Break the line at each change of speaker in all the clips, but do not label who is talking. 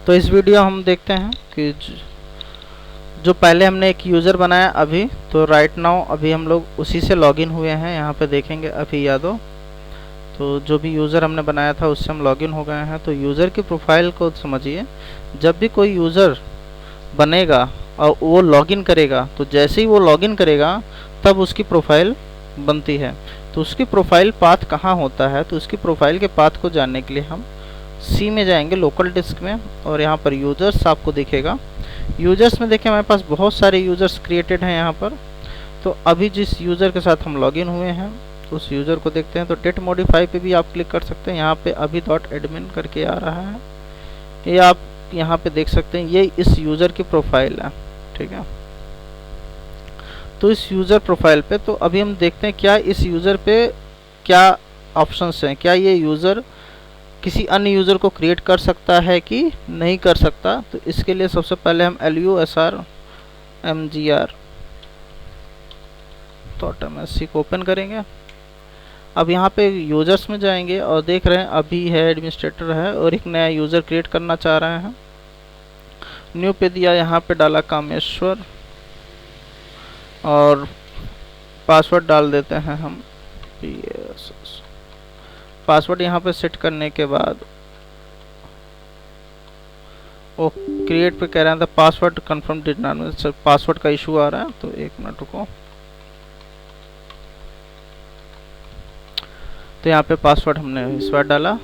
तो इस वीडियो हम देखते हैं कि जो पहले हमने एक यूज़र बनाया अभी, तो राइट नाउ अभी हम लोग उसी से लॉगिन हुए हैं। यहाँ पे देखेंगे अभी यादव, तो जो भी यूज़र हमने बनाया था उससे हम लॉगिन हो गए हैं। तो यूज़र की प्रोफाइल को समझिए, जब भी कोई यूज़र बनेगा और वो लॉगिन करेगा, तो जैसे ही वो लॉगिन करेगा तब उसकी प्रोफाइल बनती है। तो उसकी प्रोफाइल पाथ कहाँ होता है, तो उसकी प्रोफाइल के पाथ को जानने के लिए हम सी में जाएंगे, लोकल डिस्क में, और यहाँ पर यूज़र्स आपको दिखेगा। यूज़र्स में देखिए हमारे पास बहुत सारे यूज़र्स क्रिएटेड हैं यहाँ पर। तो अभी जिस यूज़र के साथ हम लॉगिन हुए हैं उस यूज़र को देखते हैं। तो डेट मॉडिफाई पे भी आप क्लिक कर सकते हैं। यहाँ पे अभी डॉट एडमिन करके आ रहा है, ये आप यहाँ पे देख सकते हैं, ये इस यूज़र की प्रोफाइल है, ठीक है। तो इस यूज़र प्रोफाइल पे तो अभी हम देखते हैं क्या इस यूज़र पे क्या ऑप्शंस हैं, क्या ये यूज़र किसी अन्य यूज़र को क्रिएट कर सकता है कि नहीं कर सकता। तो इसके लिए सबसे पहले हम LUSR को ओपन करेंगे। अब यहाँ पे यूज़र्स में जाएंगे और देख रहे हैं अभी है, एडमिनिस्ट्रेटर है और एक नया यूज़र क्रिएट करना चाह रहे हैं। न्यू पे दिया, यहाँ पे डाला कामेश्वर और पासवर्ड डाल देते हैं हम पासवर्ड। यहाँ पे सेट करने के बाद वो क्रिएट पे कह रहा था password confirm did not, password का इशू आ रहा है, तो एक मिनट रुको। तो यहाँ पे पासवर्ड हमने इस बार डाला।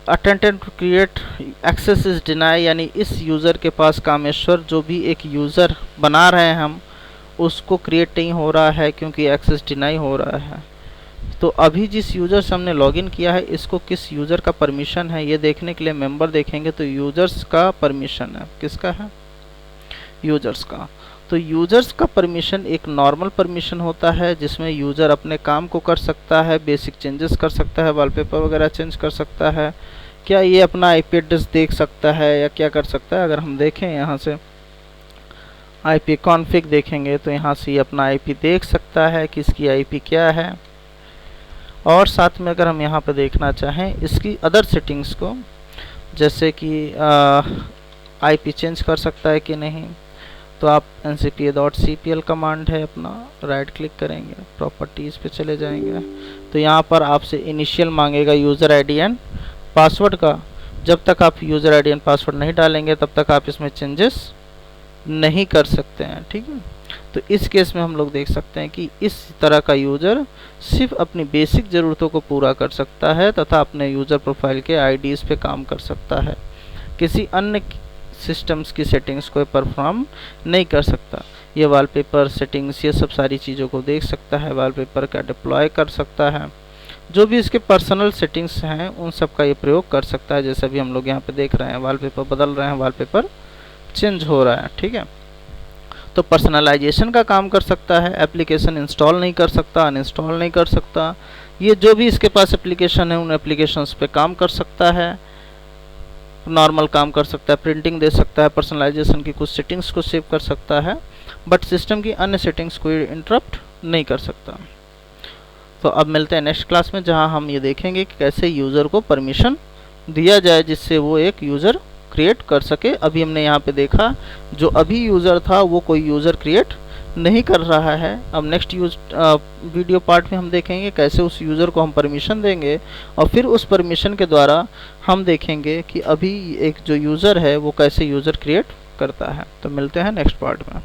Attempt to create access is deny, यानी इस यूज़र के पास कामेश्वर जो भी एक यूज़र बना रहे हैं हम उसको क्रिएट नहीं हो रहा है क्योंकि एक्सेस डिनाई हो रहा है। तो अभी जिस यूज़र से हमने लॉगिन किया है इसको किस यूज़र का परमिशन है ये देखने के लिए मेंबर देखेंगे। तो यूज़र्स का परमिशन है, किसका है, यूज़र्स का। तो यूज़र्स का परमिशन एक नॉर्मल परमिशन होता है जिसमें यूज़र अपने काम को कर सकता है, बेसिक चेंजेस कर सकता है, वॉलपेपर वगैरह चेंज कर सकता है, क्या ये अपना आईपी एड्रेस देख सकता है या क्या कर सकता है। अगर हम देखें यहाँ से आईपी कॉन्फ़िग देखेंगे तो यहाँ से ये अपना आईपी देख सकता है कि इसकी आईपी क्या है। और साथ में अगर हम यहाँ पर देखना चाहें इसकी अदर सेटिंग्स को, जैसे कि आईपी चेंज कर सकता है कि नहीं, तो आप ncpa.cpl कमांड है अपना, राइट क्लिक करेंगे, प्रॉपर्टीज़ पे चले जाएंगे। तो यहाँ पर आपसे इनिशियल मांगेगा यूज़र आईडी एंड पासवर्ड का। जब तक आप यूज़र आईडी एंड पासवर्ड नहीं डालेंगे तब तक आप इसमें चेंजेस नहीं कर सकते हैं, ठीक है। तो इस केस में हम लोग देख सकते हैं कि इस तरह का यूज़र सिर्फ अपनी बेसिक ज़रूरतों को पूरा कर सकता है तथा अपने यूज़र प्रोफाइल के आईडीज़ पे काम कर सकता है, किसी अन्य सिस्टम्स की सेटिंग्स को परफॉर्म नहीं कर सकता। ये वॉलपेपर सेटिंग्स ये सब सारी चीज़ों को देख सकता है, वॉलपेपर का डिप्लॉय कर सकता है, जो भी इसके पर्सनल सेटिंग्स हैं उन सब का ये प्रयोग कर सकता है। जैसे अभी हम लोग यहाँ पे देख रहे हैं वॉलपेपर बदल रहे हैं, वॉलपेपर चेंज हो रहा है, ठीक है। तो पर्सनलाइजेशन का काम कर सकता है, एप्लीकेशन इंस्टॉल नहीं कर सकता, अनइंस्टॉल नहीं कर सकता, ये जो भी इसके पास एप्लीकेशन है उन एप्लीकेशंस पे काम कर सकता है, नॉर्मल काम कर सकता है, प्रिंटिंग दे सकता है, पर्सनलाइजेशन की कुछ सेटिंग्स को सेव कर सकता है, बट सिस्टम की अन्य सेटिंग्स को इंटरप्ट नहीं कर सकता। तो अब मिलते हैं नेक्स्ट क्लास में जहां हम ये देखेंगे कि कैसे यूज़र को परमिशन दिया जाए जिससे वो एक यूज़र क्रिएट कर सके। अभी हमने यहाँ पे देखा जो अभी यूज़र था वो कोई यूज़र क्रिएट नहीं कर रहा है। अब नेक्स्ट वीडियो पार्ट में हम देखेंगे कैसे उस यूज़र को हम परमिशन देंगे और फिर उस परमिशन के द्वारा हम देखेंगे कि अभी एक जो यूज़र है वो कैसे यूज़र क्रिएट करता है। तो मिलते हैं नेक्स्ट पार्ट में।